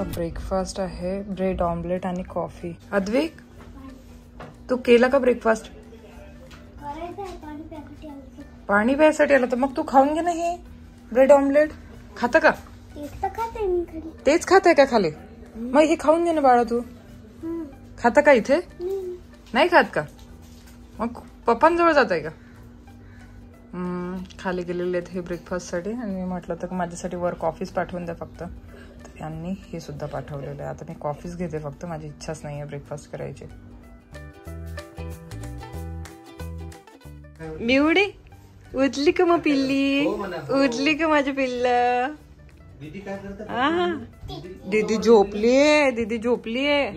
Breakfast आहे bread omelette आणि coffee. Advik, तू केला का ब्रेकफास्ट? पाणी प्यायसाठी आला तर मग तू खाऊन घे ना हे ब्रेड ऑमलेट. खाता का? तेच खात आहे का खाली? मग हे खाऊन घे ना बाळा. तू खाता का इथे? नाही खात का? मग पप्पांजवळ जात आहे का? खाली गेलेले आहेत हे ब्रेकफास्ट साठी आणि मी म्हटलं तर माझ्यासाठी वर कॉफीच पाठवून द्या फक्त. तर यांनी हे सुद्धा पाठवलेलं आहे. आता मी कॉफीच घेते फक्त, माझी इच्छाच नाही आहे ब्रेकफास्ट करायची. मिवडी उठली का मग पिल्ली? उठली का माझी पिल्ल? दीदी झोपलीये. दीदी झोपलीये.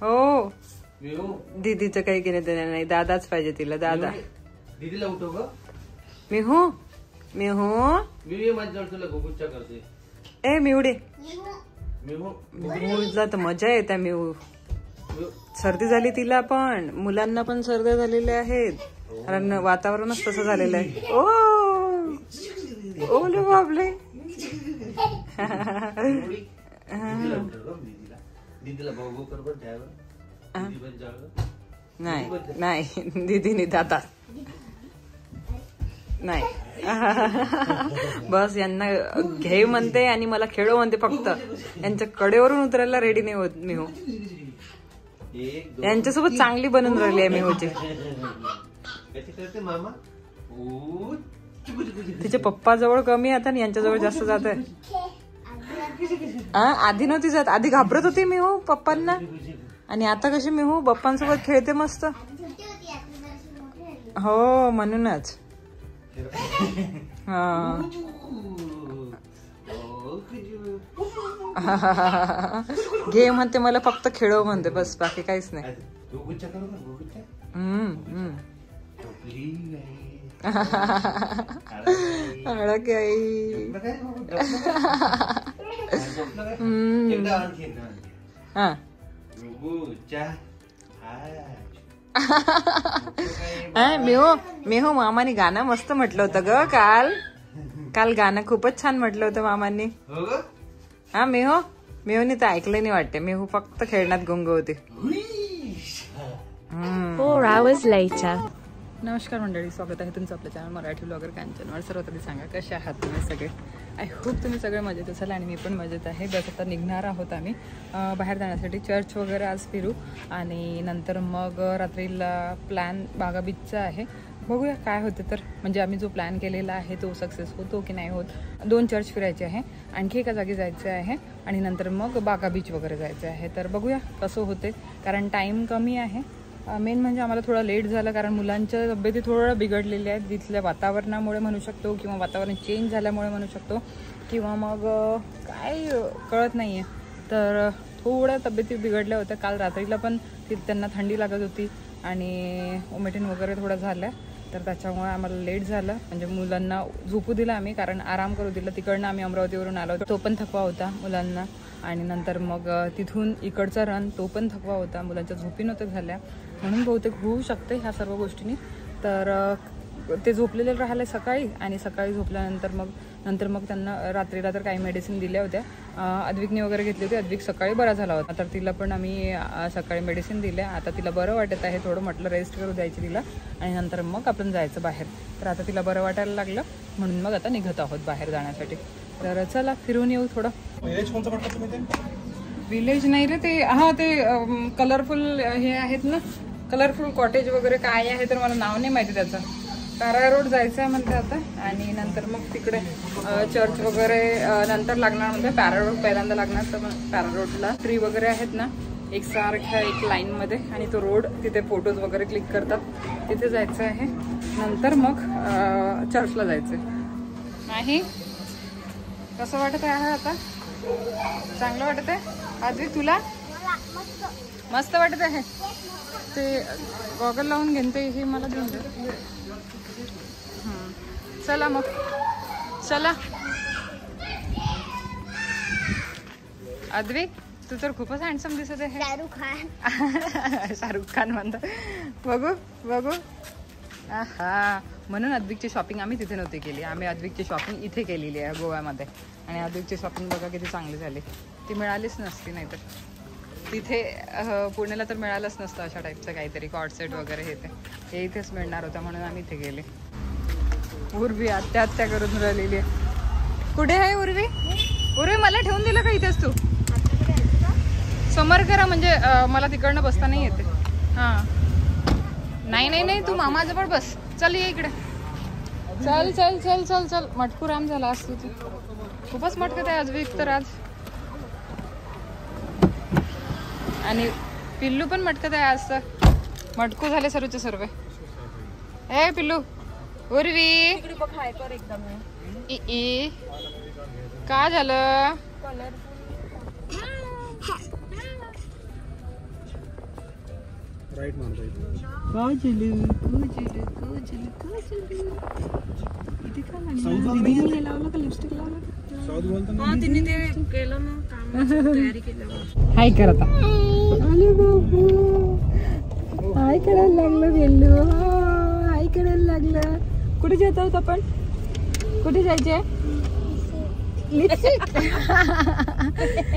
हो, दीदीचं काही घेणं देणं नाही. दादाच पाहिजे तिला. दादा दीदीला उठव ग. मिहू ए मिवडे. मिहूला तर मजा येते. मिहू सर्दी झाली तिला, पण मुलांना पण सर्दी झालेल्या आहेत कारण वातावरणच तसं झालेलं आहे. ओ लो बाबले. नाही दीदीने दादा नाही. बस यांना घे म्हणते आणि मला खेळव म्हणते फक्त. यांच्या कडेवरून उतरायला रेडी नाही होत मिहू. यांच्यासोबत चांगली बनून राहिली आहे मिहूची. तिच्या पप्पा जवळ कमी आता आणि यांच्याजवळ जास्त जात आहे. आधी नव्हती जात. आधी घाबरत होती मिहू पप्पांना आणि आता कशी मिहू पप्पांसोबत खेळते मस्त. हो म्हणूनच. घे म्हणते मला फक्त खेळव म्हणते बस, बाकी काहीच नाही. मेहू मामाने गाणं मस्त म्हटलं होतं ग काल गाणं खूपच छान म्हटलं होतं मामांनी. मेहूने तर ऐकलं नाही वाटते. मेहू फक्त खेळण्यात गुंग होती. 4 hours later. नमस्कार मंडळी, स्वागत आहे तुमचं आपल्या चॅनल मराठी ब्लॉगर कांचनवर. सर्वात आधी सांगा कसे आहात तुम्ही सगळे. आय होप तुम्ही सगळे मजेत असाल आणि मी पण मजेत आहे. बस आता निघणार आहोत आम्ही बाहेर जाण्यासाठी. चर्च वगैरे आज फिरू आणि नंतर मग रात्रीला प्लॅन बागा बीचचा आहे. बघूया काय होते तर. म्हणजे आम्ही जो प्लॅन केलेला आहे तो सक्सेस होतो की नाही होत. 2 चर्च फिरायचे आहे, आणखी एका जागी जायचं आहे आणि नंतर मग बागा बीच वगैरे जायचं आहे. तर बघूया कसं होते कारण टाईम कमी आहे. मेन म्हणजे आम्हाला थोडं लेट झालं कारण मुलांच्या तब्येती थोड्या बिघडलेल्या आहेत. तिथल्या वातावरणामुळे म्हणू शकतो किंवा वातावरण चेंज झाल्यामुळे म्हणू शकतो किंवा मग काय कळत नाही आहे. तर थोड्या तब्येती बिघडल्या होत्या. काल रात्रीला पण त्यांना थंडी लागत होती आणि वॉमिटिंग वगैरे थोडं झालं. तर त्याच्यामुळे आम्हाला लेट झालं. म्हणजे मुलांना झोपू दिलं आम्ही कारण आराम करू दिलं. तिकडनं आम्ही अमरावतीवरून आलो, तो पण थकवा होता मुलांना. आणि नंतर मग तिथून इकडचा रन तो पण थकवा होता. मुलांच्या झोपी नव्हत्या झाल्या म्हणून बहुतेक होऊ शकते ह्या सर्व गोष्टींनी. तर ते झोपलेले राहिले सकाळी आणि सकाळी झोपल्यानंतर मग त्यांना रात्रीला तर काही मेडिसिन दिल्या होत्या. अद्विकने वगैरे घेतली होती. अद्विक सकाळी बरा झाला होता. तर तिला पण आम्ही सकाळी मेडिसिन दिल्या. आता तिला बरं वाटत आहे थोडं. म्हटलं रेस्ट करू द्यायची तिला आणि नंतर मग आपण जायचं बाहेर. तर आता तिला बरं वाटायला लागलं म्हणून मग आता निघत आहोत बाहेर जाण्यासाठी. तर चला फिरून येऊ थोडं. विलेज नाही रे ते. ते कलरफुल हे आहेत ना, कलरफुल कॉटेज वगैरे काय आहे तर मला नाव नाही माहिती त्याचं. पॅरा रोड जायचं आहे म्हणते आता आणि नंतर मग तिकडे चर्च वगैरे नंतर लागणार म्हणते. पॅरा रोड पहिल्यांदा लागणार. तर मग पॅरा रोडला ट्री वगैरे आहेत ना एकसारख्या एक लाईनमध्ये आणि तो रोड तिथे फोटोज वगैरे क्लिक करतात तिथे जायचं आहे. नंतर मग चर्चला जायचं नाही. कसं वाटत आहे आता? चांगलं वाटत आहे आधी तुला? मस्त वाटत आहे. ते गॉगल लावून घेते हे मला देऊन दे. चला मग चला. अद्विक तू तर खूपच हँडसम दिसत आहे. शाहरुख खान म्हणतात. बघू हा, म्हणून अद्विकची शॉपिंग आम्ही तिथे नव्हती केली. आम्ही अद्विकची शॉपिंग इथे केलेली आहे गोव्यामध्ये. आणि अद्विकची शॉपिंग बघा किती चांगली झाली. ती मिळालीच नसती, नाहीतर तिथे पुण्याला तर मिळालंच नसतं अशा टाईपचं काहीतरी कॉर्डसेट वगैरे. हे इथेच मिळणार होतं म्हणून आम्ही इथे गेले. उर्वी आत्या करून राहिलेली आहे. कुठे आहे उर्वी? उर्वी मला ठेवून दिलं का इथेच? तू समोर करा, म्हणजे मला तिकडनं बसता नाही येते. हां, नाही तू मामाजवळ बस. चल ये इकडे. चल चल चल चल चल. मटकू राम झाला असतो तू. खूपच मटकत आहे अद्विक तर आज. आणि पिल्लू पण मटकत आहे आज तर. मटकू झाले सर्वचे सर्व. ए पिल्लू, उर्वी ई का झालं? राईट मानता हाय कर आता. हाय करायला लागलं बेल्लू. हाय करायला लागलं. कुठे जात आहोत आपण? कुठे जायचे? लिपस्टिक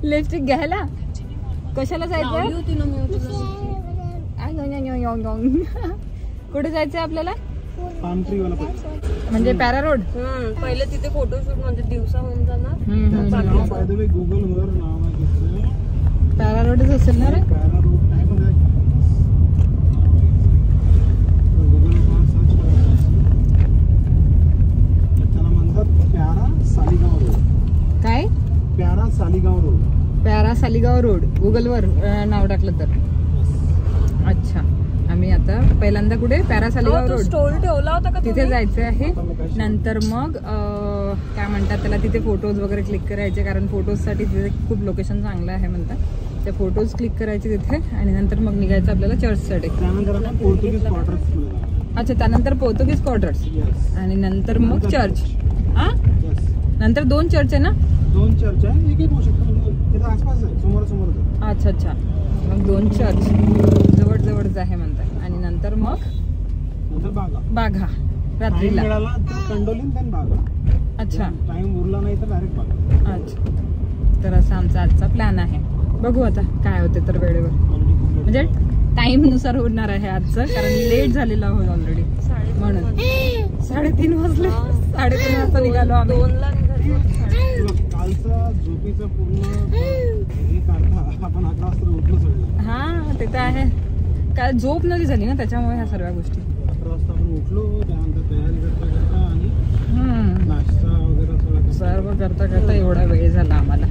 लिपस्टिक घ्यायला. कशाला जायचं? कुठे जायचंय आपल्याला? म्हणजे पॅरा रोड. पहिले तिथे फोटोशूट म्हणजे दिवसा होऊन जाणार. गुगलवर नाव पॅरा रोडच असेल ना रे. काय? प्यारा सालीगाव रोड. प्यारा सालीगाव रोड गुगलवर नाव टाकलं तर. अच्छा, आम्ही आता पहिल्यांदा कुठे? पॅरा सालीगाव रोड स्टोल ठेवला होता का तिथे जायचं आहे. नंतर मग काय म्हणतात त्याला, तिथे फोटोज वगैरे क्लिक करायचे, कारण फोटोजसाठी तिथे खूप लोकेशन चांगलं आहे म्हणतात. ते फोटोज क्लिक करायचे तिथे आणि नंतर मग निघायचं आपल्याला चर्चसाठी. अच्छा, त्यानंतर पोर्तुगीज क्वार्टर्स आणि नंतर मग चर्च. हा, नंतर 2 चर्च आहे ना? 2 चर्च आहे, एक होऊ शकतो आसपास आहे, समोर समोर. अच्छा अच्छा, मग 2 चर्च जवळ जवळच आहे म्हणतात. आणि नंतर मग बाघा रात्रीला. अच्छा, टाइम उरला नाही तर डायरेक्ट बाघा. अच्छा, तर असा आमचा आजचा प्लॅन आहे. बघू आता काय होते तर वेळेवर, म्हणजे टाइम नुसार होणार आहे आजचं, कारण लेट झालेला आहोत ऑलरेडी म्हणून. 3:30 वाजले. 3:30 वाजता निघालो आम्ही. 2ला कालचा झोपीचं पूर्ण हे काढता आपण 11 वाजता उठलो सगळं. हा, ते तर आहे. काल झोप नव्हती झाली ना, त्याच्यामुळे ह्या सर्व गोष्टी. 11 वाजता आपण उठलो, त्यानंतर तयारी करता आणि नाश्ता वगैरे सर्व करता एवढा वेळ झाला आम्हाला.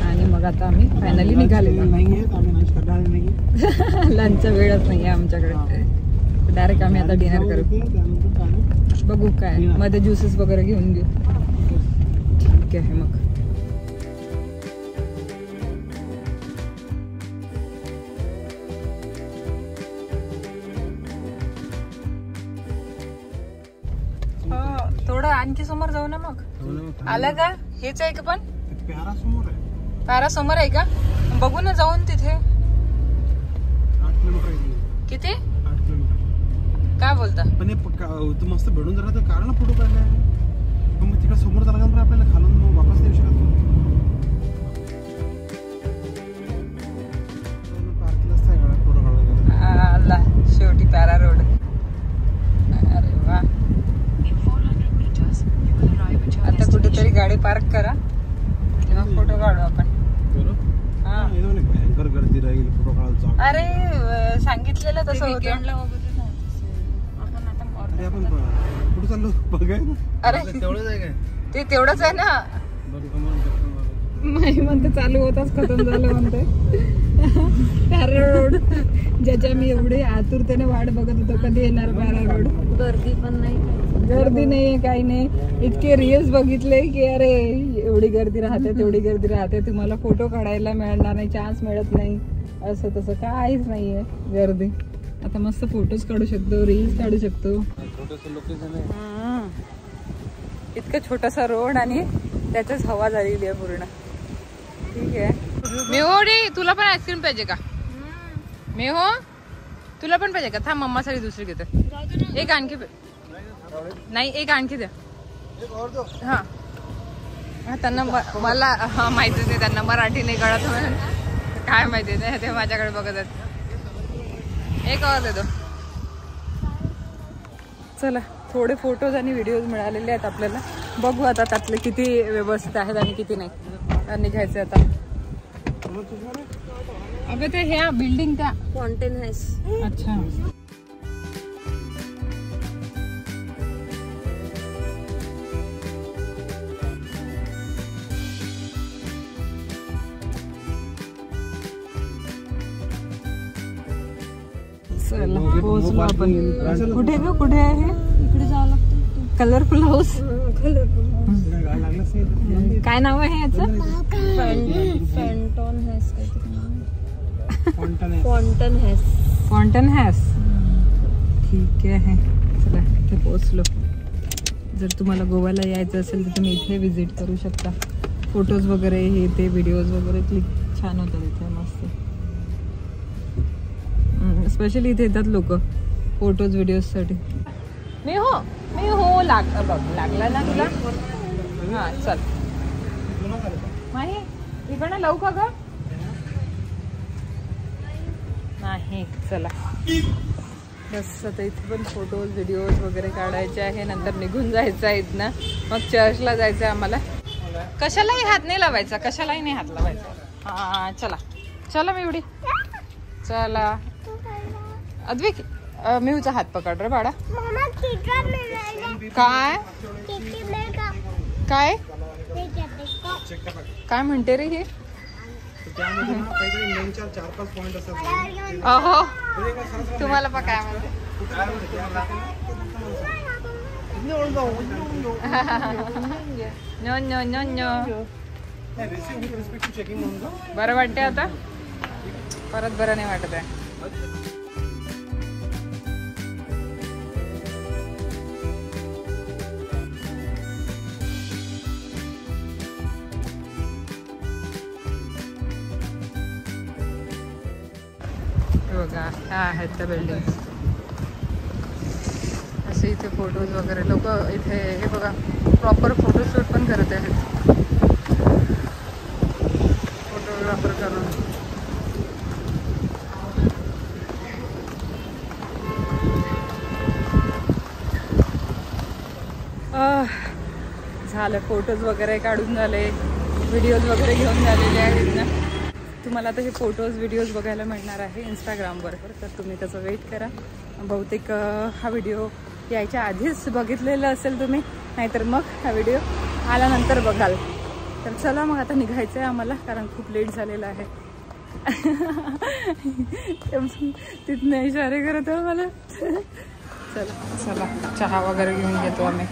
आणि मग आता आम्ही फायनली निघालेलो. लंचचा वेळच नाही आहे आमच्याकडे. डायरेक्ट आम्ही आता डिनर करू. बघू काय मध्ये ज्युसेस वगैरे घेऊन घेऊ. ठीक आहे मग. थोडं आणखी समोर जाऊ ना मग. आलं का? हेच आहे का? पण प्यारा समोर आहे. पॅरा समोर आहे का? बघू ना जाऊन तिथे. 8 किलोमीटर. किती? 8 किलोमीटर. काय बोलता? पण हे मस्त भेटून जरा तर कारण फोटो काढलाय. मग तिकडे समोर झाला का आपल्याला खालून मग वापस येऊ शकत. शेवटी पॅरा रोड. अरे वा. आता कुठेतरी गाडी पार्क करा तेव्हा फोटो काढू आपण. भयंकर गर्दी राहील फोटो काढायला. अरे सांगितलेलं तसं होतं. अरे आपण कुठे चाललो बघायला? अरे तेवढंच आहे काय? ते तेवढंच आहे ना. नाही म्हणते चालू होताच खतम झालं म्हणते. पॅरा रोड ज्याच्या मी एवढी आतुरतेने वाट बघत होतो कधी येणार पॅरा रोड. गर्दी पण नाही, गर्दी नाहीये, काही नाही. इतके रील्स बघितले की अरे एवढी गर्दी राहते तेवढी गर्दी राहते, तुम्हाला फोटो काढायला मिळणार नाही, चान्स मिळत नाही, असं तसं काहीच नाहीये गर्दी. आता मस्त फोटोज काढू शकतो, रील्स काढू शकतो. इतकं छोटासा रोड आणि त्याचंच हवा झालेली आहे पूर्ण. ठीक आहे. मेहोडी तुला पण आईस्क्रीम पाहिजे का? मेहो तुला पण पाहिजे का? थांब मम्मासाठी दुसरी घेते. एक आणखी नाही, एक आणखी द्या. हा त्यांना मला माहितीच नाही, त्यांना मराठी नाही कळत म्हणून काय माहिती नाही, ते माझ्याकडे बघत आहेत. एक और देतो. चला थोडे फोटोज आणि व्हिडिओज मिळालेले आहेत आपल्याला. बघू आता त्यातले किती व्यवस्थित आहेत आणि किती नाही. आणि घ्यायचे आता. अगं ते ह्या बिल्डिंग त्या फॉन्टेन हाऊस. अच्छा चला पोहोचलो आपण. कुठे ग? कुठे आहे? इकडे जावं लागतं. Colourful house. कलरफुल. काय नाव आहे याचं? फॅन्टॉन हाऊस काहीतरी. फॉन्टन हाऊस. फॉन्टन हाऊस. ठीक आहे. चला इथे पोहोचलो. जर तुम्हाला गोव्याला यायचं असेल तर तुम्ही इथे विजिट करू शकता. फोटोज वगैरे हे ते व्हिडिओज वगैरे क्लिक छान होतात इथे मस्त. स्पेशली इथे येतात लोक फोटोज व्हिडिओजसाठी. मी हो लागला ना तुला? हां चल माही इकडनं लावू का ग? नाही चला बस आता इथे पण फोटोज व्हिडिओज वगैरे काढायचे आहे. नंतर निघून जायचं आहे इथनं. मग चर्चला जायचं आहे आम्हाला. कशालाही हात नाही लावायचा, कशालाही नाही हात लावायचा. हां चला चला मिवडी चला. अद्विक मिऊचा हात पकड रे बाळा. काय काय काय म्हणते रे हे? अहो तुम्हाला पण काय म्हणते? No no no no. बरं वाटते आता? परत बरं नाही वाटत आहे. बघा ह्या आहेत त्या बिल्डिंग. असे इथे फोटोज वगैरे लोक इथे हे बघा प्रॉपर फोटोशूट पण करत आहेत. फोटोग्राफर करून झालं. फोटोज वगैरे काढून झाले, व्हिडिओज वगैरे घेऊन झालेले आहेत ना. तुम्हाला आता हे फोटोज व्हिडिओज बघायला मिळणार आहे इंस्टाग्रामवर. तर तुम्ही त्याचं वेट करा. बहुतेक हा व्हिडिओ यायच्या आधीच बघितलेला असेल तुम्ही, नाहीतर मग हा व्हिडिओ आल्यानंतर बघाल. तर चला मग आता निघायचं आहे आम्हाला, कारण खूप लेट झालेला आहे. तिथनं इशारे करत आहे मला. चला चला चहा वगैरे घेऊन घेतो आम्ही.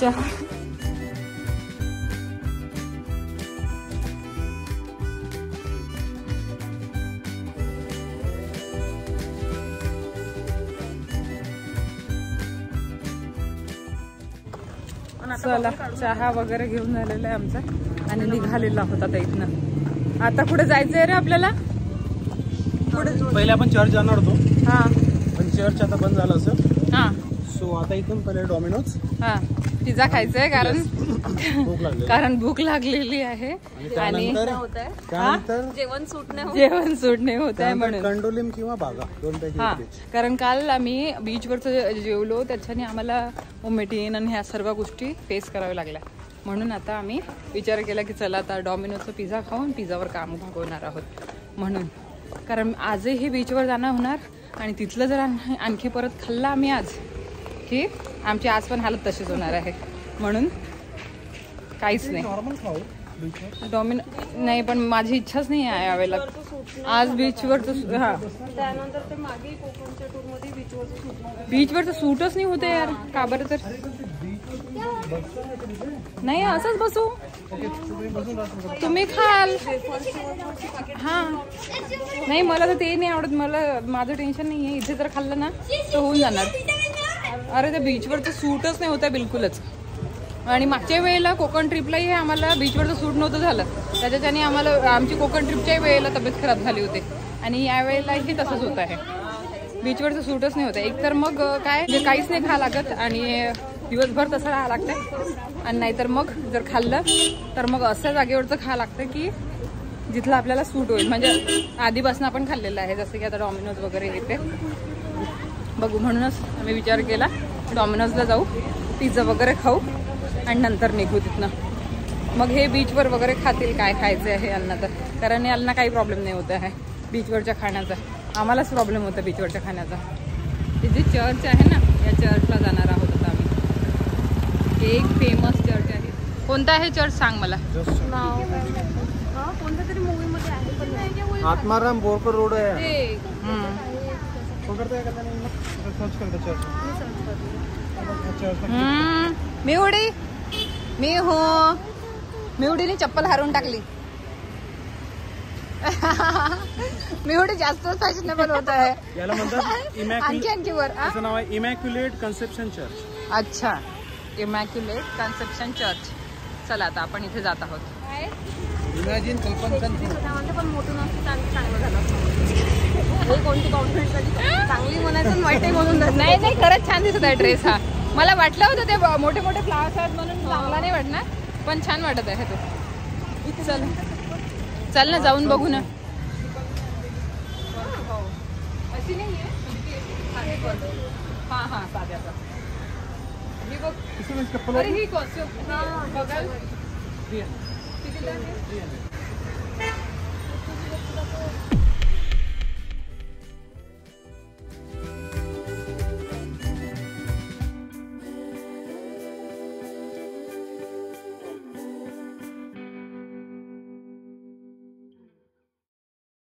चहा चला चहा वगैरे घेऊन झालेला आहे आमचा आणि निघालेला होता आता इथनं. आता कुठे जायचंय रे आपल्याला? पहिले आपण चर्च जाणार होतो. हा पण चर्च आता बंद झालं असं. हा सो आता इथून पहिले डॉमिनोज. हा पिझ्झा खायचंय कारण भूक लागली. कारण भूक लागलेली आहे आणि जेवण सूट नाही होत आहे म्हणून. कंडोलिम किंवा बागा दोनपैकी. हा कारण काल आम्ही बीचवरचं जेवलो त्याच्याने आम्हाला वॉमिटिंग आणि ह्या सर्व गोष्टी फेस कराव्या लागल्या. म्हणून आता आम्ही विचार केला की चला आता डॉमिनोजचा पिझ्झा खाऊन पिझ्झावर काम भागवणार आहोत. म्हणून कारण आजही बीचवर जाणं होणार आणि तिथलं जर आणखी परत खाल्लं आम्ही आज की आमची आज पण हालत तशीच होणार आहे. म्हणून काहीच नाही. नॉर्मल खाऊ डॉमिनो नाही पण माझी इच्छाच नाही आहे यावेळेला आज बीचवर. हा त्यानंतर ते मागे कोकणच्या टूर मध्ये बीचवर तर सूटच नाही होते यार. का बरं? तर नाही असंच बसू. तुम्ही खाल. हा नाही मला तर ते नाही आवडत. मला माझं टेन्शन नाही आहे. इथे जर खाल्लं ना तर होऊन जाणार. अरे त्या बीचवर तर सूटच नाही होतं बिलकुलच. आणि मागच्या वेळेला कोकण ट्रिपलाही आम्हाला बीचवरचं सूट नव्हतं झालं. त्याच्याने आम्हाला आमची कोकण ट्रिपच्याही वेळेला तब्येत खराब झाली होती. आणि यावेळेलाही तसंच होत आहे. बीचवरचं सूटच नाही होतं. एक तर मग काय म्हणजे काहीच नाही खा लागत आणि दिवसभर तसं राहावं लागतं आणि नाहीतर मग जर खाल्लं तर मग अशा जागेवरचं खा लागतं की जिथलं आपल्याला सूट होईल. म्हणजे आधीपासून आपण खाल्लेलं आहे, जसं की आता डॉमिनोज वगैरे येते बघू. म्हणूनच आम्ही विचार केला डॉमिनोजला जाऊ, पिझ्झा वगैरे खाऊ आणि नंतर निघू तिथनं. मग हे बीचवर वगैरे खातील काय खायचं आहे यांना, तर कारण यांना काही प्रॉब्लेम नाही होत आहे बीचवरच्या खाण्याचा. आम्हालाच प्रॉब्लेम होता बीचवरच्या खाण्याचा. हे जे चर्च आहे ना, या चर्चला जाणार आहोत आता आम्ही. हे एक फेमस चर्च आहे. कोणता आहे चर्च सांग मला. कोणत्या तरी मूवी मध्ये आहे पण नाही. आत्माराम बोरकर रोड आहे. ते पकडताय का त्यांनी? सर्च करता चर्च. मिवडी मी हो मिवडीने चप्पल हारून टाकली. मिवडी जास्तच फॅशनेबल होत आहे. याला म्हणतात आणखी वर. त्याचं नाव आहे इमॅक्युलेट कन्सेप्शन चर्च. अच्छा, इमॅक्युलेट कन्सेप्शन चर्च. चला आता आपण इथे जात आहोत. इमॅजिन कल्पना पण मोठं नसतं चांगलं झालं. कोणती कॉन्फिडन्स चांगली म्हणायचं वाईटही म्हणून नाही नाही, खरंच छान दिसत आहे ड्रेस हा. मला वाटलं होतं ते मोठे मोठे फ्लावर्स आहेत म्हणून चांगला नाही वाटणार, पण छान वाटत आहे तो. चल चल ना जाऊन बघू ना. अशी नाही आहे हा हा साध्याचा. ही बघ. अरे ही कॉस्ट्यूम बघाल.